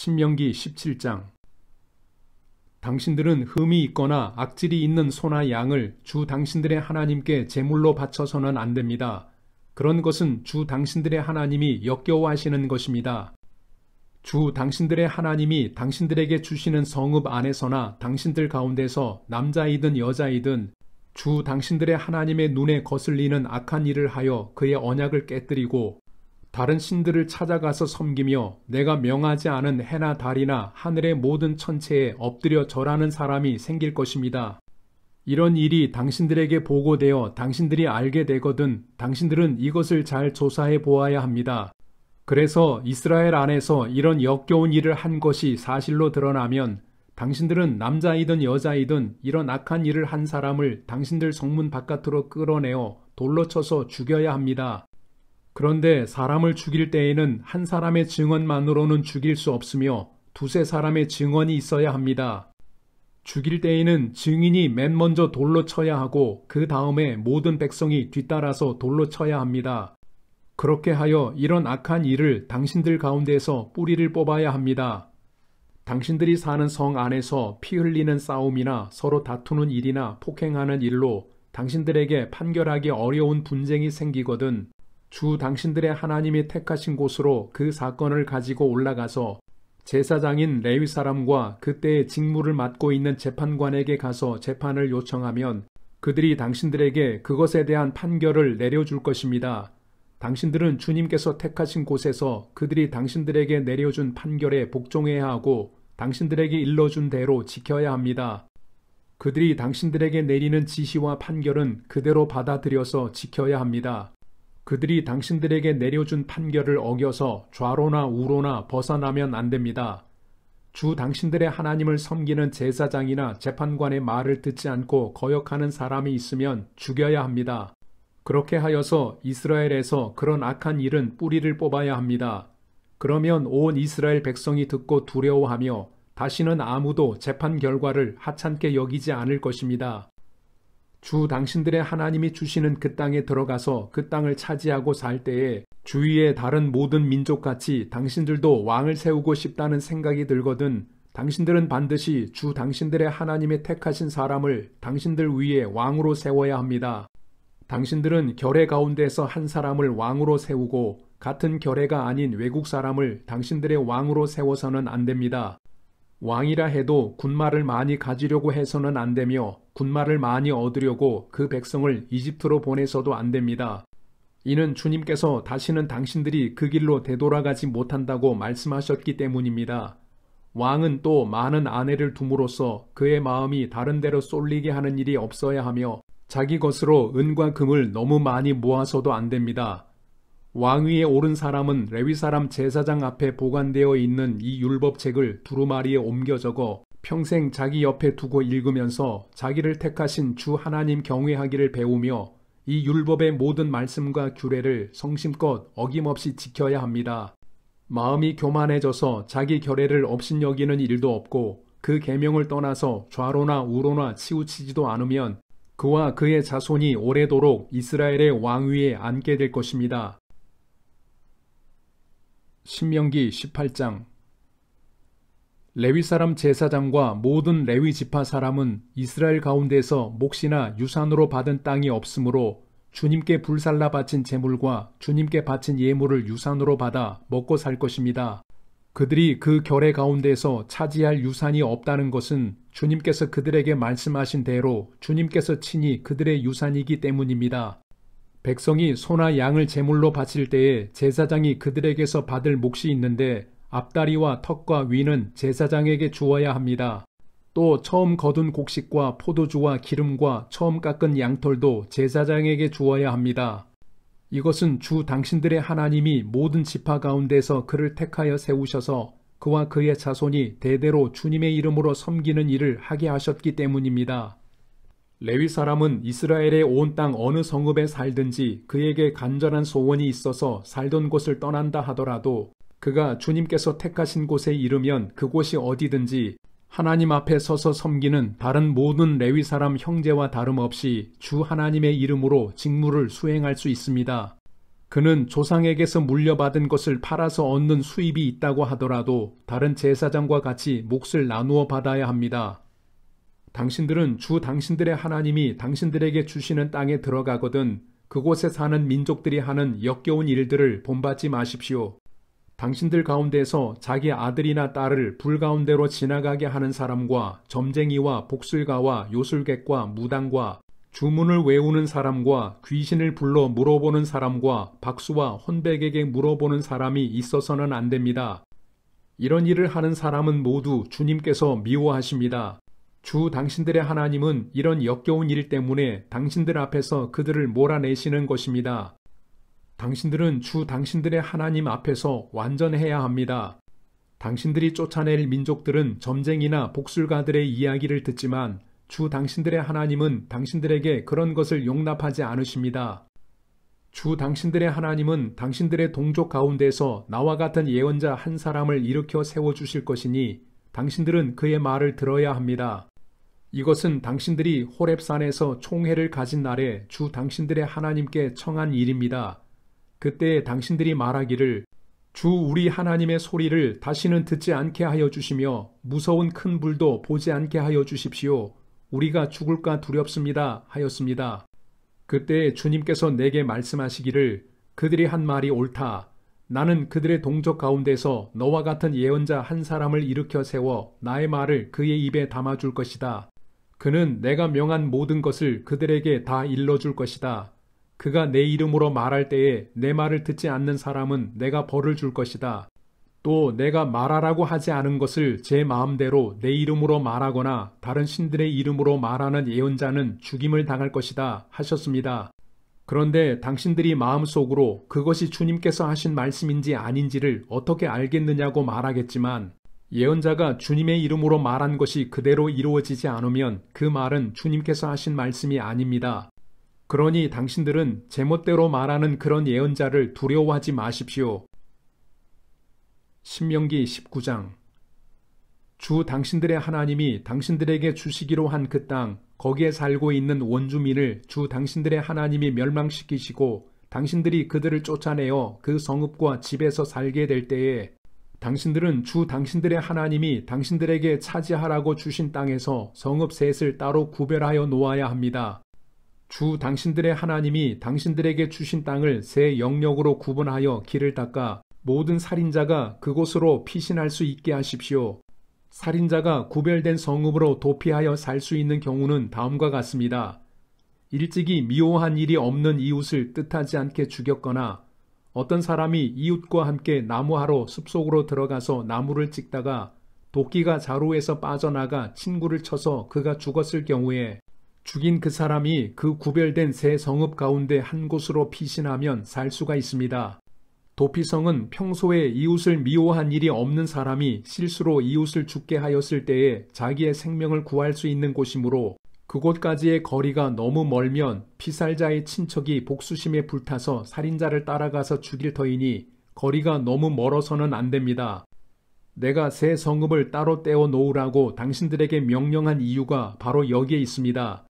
신명기 17장. 당신들은 흠이 있거나 악질이 있는 소나 양을 주 당신들의 하나님께 제물로 바쳐서는 안 됩니다. 그런 것은 주 당신들의 하나님이 역겨워하시는 것입니다. 주 당신들의 하나님이 당신들에게 주시는 성읍 안에서나 당신들 가운데서 남자이든 여자이든 주 당신들의 하나님의 눈에 거슬리는 악한 일을 하여 그의 언약을 깨뜨리고 다른 신들을 찾아가서 섬기며 내가 명하지 않은 해나 달이나 하늘의 모든 천체에 엎드려 절하는 사람이 생길 것입니다. 이런 일이 당신들에게 보고되어 당신들이 알게 되거든 당신들은 이것을 잘 조사해 보아야 합니다. 그래서 이스라엘 안에서 이런 역겨운 일을 한 것이 사실로 드러나면 당신들은 남자이든 여자이든 이런 악한 일을 한 사람을 당신들 성문 바깥으로 끌어내어 돌로 쳐서 죽여야 합니다. 그런데 사람을 죽일 때에는 한 사람의 증언만으로는 죽일 수 없으며 두세 사람의 증언이 있어야 합니다. 죽일 때에는 증인이 맨 먼저 돌로 쳐야 하고 그 다음에 모든 백성이 뒤따라서 돌로 쳐야 합니다. 그렇게 하여 이런 악한 일을 당신들 가운데서 뿌리를 뽑아야 합니다. 당신들이 사는 성 안에서 피 흘리는 싸움이나 서로 다투는 일이나 폭행하는 일로 당신들에게 판결하기 어려운 분쟁이 생기거든 주 당신들의 하나님이 택하신 곳으로 그 사건을 가지고 올라가서 제사장인 레위 사람과 그때의 직무를 맡고 있는 재판관에게 가서 재판을 요청하면 그들이 당신들에게 그것에 대한 판결을 내려줄 것입니다. 당신들은 주님께서 택하신 곳에서 그들이 당신들에게 내려준 판결에 복종해야 하고 당신들에게 일러준 대로 지켜야 합니다. 그들이 당신들에게 내리는 지시와 판결은 그대로 받아들여서 지켜야 합니다. 그들이 당신들에게 내려준 판결을 어겨서 좌로나 우로나 벗어나면 안 됩니다. 주 당신들의 하나님을 섬기는 제사장이나 재판관의 말을 듣지 않고 거역하는 사람이 있으면 죽여야 합니다. 그렇게 하여서 이스라엘에서 그런 악한 일은 뿌리를 뽑아야 합니다. 그러면 온 이스라엘 백성이 듣고 두려워하며 다시는 아무도 재판 결과를 하찮게 여기지 않을 것입니다. 주 당신들의 하나님이 주시는 그 땅에 들어가서 그 땅을 차지하고 살 때에 주위의 다른 모든 민족같이 당신들도 왕을 세우고 싶다는 생각이 들거든 당신들은 반드시 주 당신들의 하나님의 택하신 사람을 당신들 위에 왕으로 세워야 합니다. 당신들은 결의 가운데서 한 사람을 왕으로 세우고 같은 결의가 아닌 외국 사람을 당신들의 왕으로 세워서는 안 됩니다. 왕이라 해도 군말을 많이 가지려고 해서는 안 되며 군말을 많이 얻으려고 그 백성을 이집트로 보내서도 안 됩니다. 이는 주님께서 다시는 당신들이 그 길로 되돌아가지 못한다고 말씀하셨기 때문입니다. 왕은 또 많은 아내를 둠으로써 그의 마음이 다른 데로 쏠리게 하는 일이 없어야 하며 자기 것으로 은과 금을 너무 많이 모아서도 안 됩니다. 왕위에 오른 사람은 레위 사람 제사장 앞에 보관되어 있는 이 율법책을 두루마리에 옮겨 적어 평생 자기 옆에 두고 읽으면서 자기를 택하신 주 하나님 경외하기를 배우며 이 율법의 모든 말씀과 규례를 성심껏 어김없이 지켜야 합니다. 마음이 교만해져서 자기 결의를 업신여기는 일도 없고 그 계명을 떠나서 좌로나 우로나 치우치지도 않으면 그와 그의 자손이 오래도록 이스라엘의 왕위에 앉게 될 것입니다. 신명기 18장. 레위 사람 제사장과 모든 레위 지파 사람은 이스라엘 가운데서 몫이나 유산으로 받은 땅이 없으므로 주님께 불살라 바친 제물과 주님께 바친 예물을 유산으로 받아 먹고 살 것입니다. 그들이 그 결의 가운데서 차지할 유산이 없다는 것은 주님께서 그들에게 말씀하신 대로 주님께서 친히 그들의 유산이기 때문입니다. 백성이 소나 양을 제물로 바칠 때에 제사장이 그들에게서 받을 몫이 있는데 앞다리와 턱과 위는 제사장에게 주어야 합니다. 또 처음 거둔 곡식과 포도주와 기름과 처음 깎은 양털도 제사장에게 주어야 합니다. 이것은 주 당신들의 하나님이 모든 지파 가운데서 그를 택하여 세우셔서 그와 그의 자손이 대대로 주님의 이름으로 섬기는 일을 하게 하셨기 때문입니다. 레위 사람은 이스라엘의 온 땅 어느 성읍에 살든지 그에게 간절한 소원이 있어서 살던 곳을 떠난다 하더라도 그가 주님께서 택하신 곳에 이르면 그곳이 어디든지 하나님 앞에 서서 섬기는 다른 모든 레위 사람 형제와 다름없이 주 하나님의 이름으로 직무를 수행할 수 있습니다. 그는 조상에게서 물려받은 것을 팔아서 얻는 수입이 있다고 하더라도 다른 제사장과 같이 몫을 나누어 받아야 합니다. 당신들은 주 당신들의 하나님이 당신들에게 주시는 땅에 들어가거든 그곳에 사는 민족들이 하는 역겨운 일들을 본받지 마십시오. 당신들 가운데서 자기 아들이나 딸을 불 가운데로 지나가게 하는 사람과 점쟁이와 복술가와 요술객과 무당과 주문을 외우는 사람과 귀신을 불러 물어보는 사람과 박수와 혼백에게 물어보는 사람이 있어서는 안 됩니다. 이런 일을 하는 사람은 모두 주님께서 미워하십니다. 주 당신들의 하나님은 이런 역겨운 일 때문에 당신들 앞에서 그들을 몰아내시는 것입니다. 당신들은 주 당신들의 하나님 앞에서 완전해야 합니다. 당신들이 쫓아낼 민족들은 점쟁이나 복술가들의 이야기를 듣지만 주 당신들의 하나님은 당신들에게 그런 것을 용납하지 않으십니다. 주 당신들의 하나님은 당신들의 동족 가운데서 나와 같은 예언자 한 사람을 일으켜 세워주실 것이니 당신들은 그의 말을 들어야 합니다. 이것은 당신들이 호렙산에서 총회를 가진 날에 주 당신들의 하나님께 청한 일입니다. 그때 당신들이 말하기를 주 우리 하나님의 소리를 다시는 듣지 않게 하여 주시며 무서운 큰 불도 보지 않게 하여 주십시오. 우리가 죽을까 두렵습니다 하였습니다. 그때 주님께서 내게 말씀하시기를 그들이 한 말이 옳다. 나는 그들의 동족 가운데서 너와 같은 예언자 한 사람을 일으켜 세워 나의 말을 그의 입에 담아줄 것이다. 그는 내가 명한 모든 것을 그들에게 다 일러줄 것이다. 그가 내 이름으로 말할 때에 내 말을 듣지 않는 사람은 내가 벌을 줄 것이다. 또 내가 말하라고 하지 않은 것을 제 마음대로 내 이름으로 말하거나 다른 신들의 이름으로 말하는 예언자는 죽임을 당할 것이다 하셨습니다. 그런데 당신들이 마음속으로 그것이 주님께서 하신 말씀인지 아닌지를 어떻게 알겠느냐고 말하겠지만 예언자가 주님의 이름으로 말한 것이 그대로 이루어지지 않으면 그 말은 주님께서 하신 말씀이 아닙니다. 그러니 당신들은 제멋대로 말하는 그런 예언자를 두려워하지 마십시오. 신명기 19장. 주 당신들의 하나님이 당신들에게 주시기로 한 그 땅, 거기에 살고 있는 원주민을 주 당신들의 하나님이 멸망시키시고 당신들이 그들을 쫓아내어 그 성읍과 집에서 살게 될 때에 당신들은 주 당신들의 하나님이 당신들에게 차지하라고 주신 땅에서 성읍 셋을 따로 구별하여 놓아야 합니다. 주 당신들의 하나님이 당신들에게 주신 땅을 세 영역으로 구분하여 길을 닦아 모든 살인자가 그곳으로 피신할 수 있게 하십시오. 살인자가 구별된 성읍으로 도피하여 살 수 있는 경우는 다음과 같습니다. 일찍이 미워한 일이 없는 이웃을 뜻하지 않게 죽였거나 어떤 사람이 이웃과 함께 나무하러 숲속으로 들어가서 나무를 찍다가 도끼가 자루에서 빠져나가 친구를 쳐서 그가 죽었을 경우에 죽인 그 사람이 그 구별된 세 성읍 가운데 한 곳으로 피신하면 살 수가 있습니다. 도피성은 평소에 이웃을 미워한 일이 없는 사람이 실수로 이웃을 죽게 하였을 때에 자기의 생명을 구할 수 있는 곳이므로 그곳까지의 거리가 너무 멀면 피살자의 친척이 복수심에 불타서 살인자를 따라가서 죽일 터이니 거리가 너무 멀어서는 안 됩니다. 내가 새 성읍을 따로 떼어 놓으라고 당신들에게 명령한 이유가 바로 여기에 있습니다.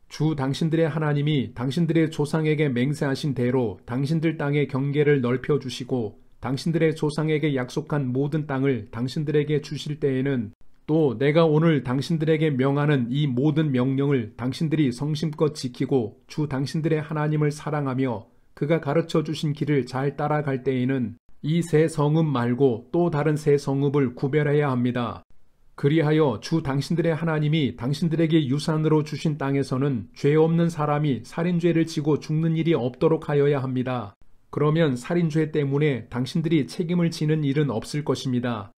주 당신들의 하나님이 당신들의 조상에게 맹세하신 대로 당신들 땅의 경계를 넓혀주시고 당신들의 조상에게 약속한 모든 땅을 당신들에게 주실 때에는 또 내가 오늘 당신들에게 명하는 이 모든 명령을 당신들이 성심껏 지키고 주 당신들의 하나님을 사랑하며 그가 가르쳐 주신 길을 잘 따라갈 때에는 이 새 성읍 말고 또 다른 새 성읍을 구별해야 합니다. 그리하여 주 당신들의 하나님이 당신들에게 유산으로 주신 땅에서는 죄 없는 사람이 살인죄를 지고 죽는 일이 없도록 하여야 합니다. 그러면 살인죄 때문에 당신들이 책임을 지는 일은 없을 것입니다.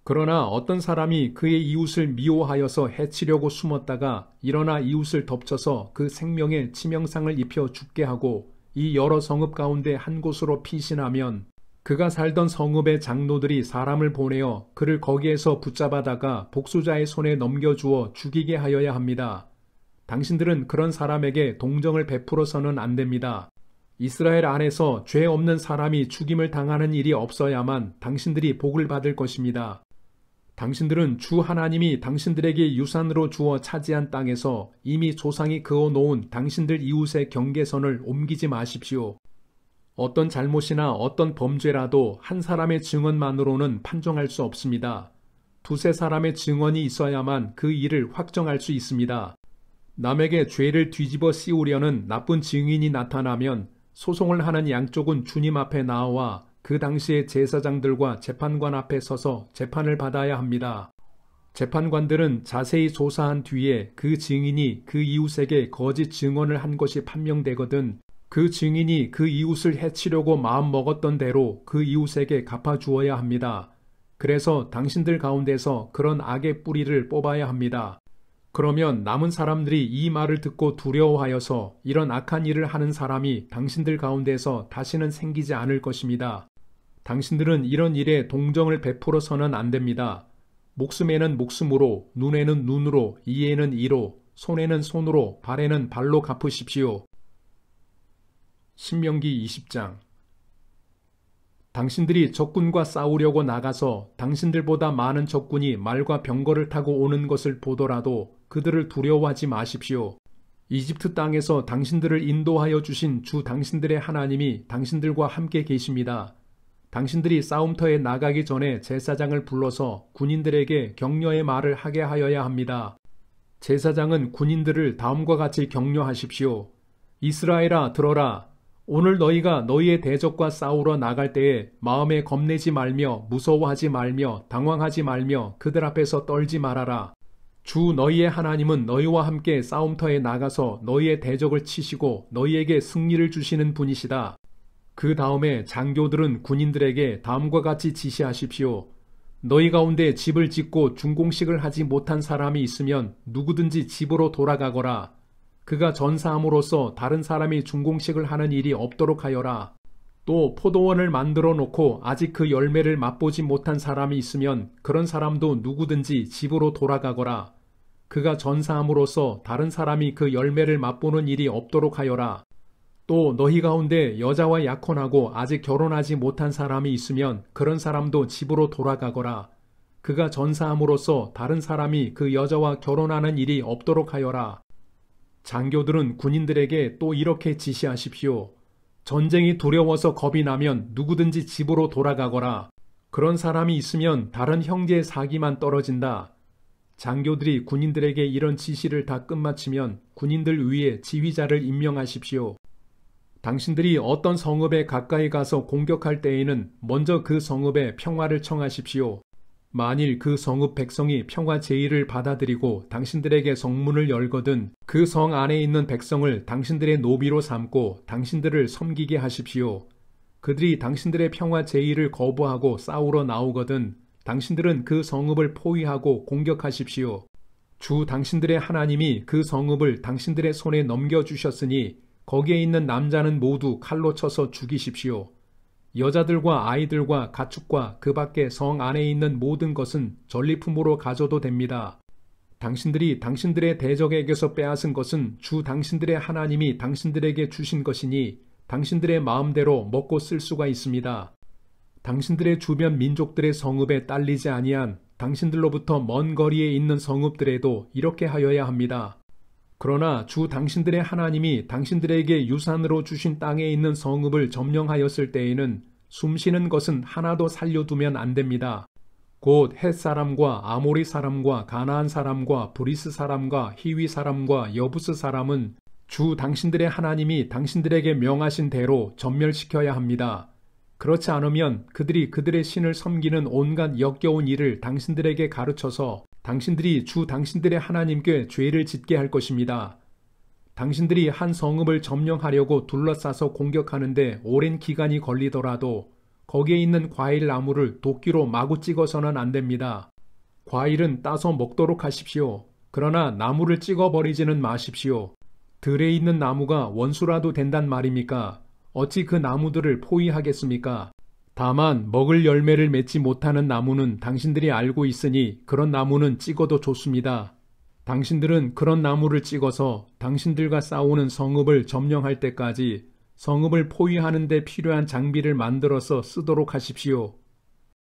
그러나 어떤 사람이 그의 이웃을 미워하여서 해치려고 숨었다가 일어나 이웃을 덮쳐서 그 생명에 치명상을 입혀 죽게 하고 이 여러 성읍 가운데 한 곳으로 피신하면 그가 살던 성읍의 장로들이 사람을 보내어 그를 거기에서 붙잡아다가 복수자의 손에 넘겨주어 죽이게 하여야 합니다. 당신들은 그런 사람에게 동정을 베풀어서는 안 됩니다. 이스라엘 안에서 죄 없는 사람이 죽임을 당하는 일이 없어야만 당신들이 복을 받을 것입니다. 당신들은 주 하나님이 당신들에게 유산으로 주어 차지한 땅에서 이미 조상이 그어 놓은 당신들 이웃의 경계선을 옮기지 마십시오. 어떤 잘못이나 어떤 범죄라도 한 사람의 증언만으로는 판정할 수 없습니다. 두세 사람의 증언이 있어야만 그 일을 확정할 수 있습니다. 남에게 죄를 뒤집어 씌우려는 나쁜 증인이 나타나면 소송을 하는 양쪽은 주님 앞에 나와 그 당시의 제사장들과 재판관 앞에 서서 재판을 받아야 합니다. 재판관들은 자세히 조사한 뒤에 그 증인이 그 이웃에게 거짓 증언을 한 것이 판명되거든 그 증인이 그 이웃을 해치려고 마음먹었던 대로 그 이웃에게 갚아주어야 합니다. 그래서 당신들 가운데서 그런 악의 뿌리를 뽑아야 합니다. 그러면 남은 사람들이 이 말을 듣고 두려워하여서 이런 악한 일을 하는 사람이 당신들 가운데서 다시는 생기지 않을 것입니다. 당신들은 이런 일에 동정을 베풀어서는 안 됩니다. 목숨에는 목숨으로, 눈에는 눈으로, 이에는 이로, 손에는 손으로, 발에는 발로 갚으십시오. 신명기 20장. 당신들이 적군과 싸우려고 나가서 당신들보다 많은 적군이 말과 병거를 타고 오는 것을 보더라도 그들을 두려워하지 마십시오. 이집트 땅에서 당신들을 인도하여 주신 주 당신들의 하나님이 당신들과 함께 계십니다. 당신들이 싸움터에 나가기 전에 제사장을 불러서 군인들에게 격려의 말을 하게 하여야 합니다. 제사장은 군인들을 다음과 같이 격려하십시오. 이스라엘아 들어라. 오늘 너희가 너희의 대적과 싸우러 나갈 때에 마음에 겁내지 말며 무서워하지 말며 당황하지 말며 그들 앞에서 떨지 말아라. 주 너희의 하나님은 너희와 함께 싸움터에 나가서 너희의 대적을 치시고 너희에게 승리를 주시는 분이시다. 그 다음에 장교들은 군인들에게 다음과 같이 지시하십시오. 너희 가운데 집을 짓고 준공식을 하지 못한 사람이 있으면 누구든지 집으로 돌아가거라. 그가 전사함으로써 다른 사람이 준공식을 하는 일이 없도록 하여라. 또 포도원을 만들어 놓고 아직 그 열매를 맛보지 못한 사람이 있으면 그런 사람도 누구든지 집으로 돌아가거라. 그가 전사함으로써 다른 사람이 그 열매를 맛보는 일이 없도록 하여라. 또 너희 가운데 여자와 약혼하고 아직 결혼하지 못한 사람이 있으면 그런 사람도 집으로 돌아가거라. 그가 전사함으로써 다른 사람이 그 여자와 결혼하는 일이 없도록 하여라. 장교들은 군인들에게 또 이렇게 지시하십시오. 전쟁이 두려워서 겁이 나면 누구든지 집으로 돌아가거라. 그런 사람이 있으면 다른 형제의 사기만 떨어진다. 장교들이 군인들에게 이런 지시를 다 끝마치면 군인들 위에 지휘자를 임명하십시오. 당신들이 어떤 성읍에 가까이 가서 공격할 때에는 먼저 그 성읍에 평화를 청하십시오. 만일 그 성읍 백성이 평화 제의를 받아들이고 당신들에게 성문을 열거든 그 성 안에 있는 백성을 당신들의 노비로 삼고 당신들을 섬기게 하십시오. 그들이 당신들의 평화 제의를 거부하고 싸우러 나오거든 당신들은 그 성읍을 포위하고 공격하십시오. 주 당신들의 하나님이 그 성읍을 당신들의 손에 넘겨주셨으니 거기에 있는 남자는 모두 칼로 쳐서 죽이십시오. 여자들과 아이들과 가축과 그 밖에 성 안에 있는 모든 것은 전리품으로 가져도 됩니다. 당신들이 당신들의 대적에게서 빼앗은 것은 주 당신들의 하나님이 당신들에게 주신 것이니 당신들의 마음대로 먹고 쓸 수가 있습니다. 당신들의 주변 민족들의 성읍에 딸리지 아니한 당신들로부터 먼 거리에 있는 성읍들에도 이렇게 하여야 합니다. 그러나 주 당신들의 하나님이 당신들에게 유산으로 주신 땅에 있는 성읍을 점령하였을 때에는 숨쉬는 것은 하나도 살려두면 안 됩니다. 곧 헷 사람과 아모리 사람과 가나안 사람과 브리스 사람과 히위 사람과 여부스 사람은 주 당신들의 하나님이 당신들에게 명하신 대로 전멸시켜야 합니다. 그렇지 않으면 그들이 그들의 신을 섬기는 온갖 역겨운 일을 당신들에게 가르쳐서 당신들이 주 당신들의 하나님께 죄를 짓게 할 것입니다. 당신들이 한 성읍을 점령하려고 둘러싸서 공격하는데 오랜 기간이 걸리더라도 거기에 있는 과일 나무를 도끼로 마구 찍어서는 안 됩니다. 과일은 따서 먹도록 하십시오. 그러나 나무를 찍어버리지는 마십시오. 들에 있는 나무가 원수라도 된단 말입니까? 어찌 그 나무들을 포위하겠습니까? 다만 먹을 열매를 맺지 못하는 나무는 당신들이 알고 있으니 그런 나무는 찍어도 좋습니다. 당신들은 그런 나무를 찍어서 당신들과 싸우는 성읍을 점령할 때까지 성읍을 포위하는 데 필요한 장비를 만들어서 쓰도록 하십시오.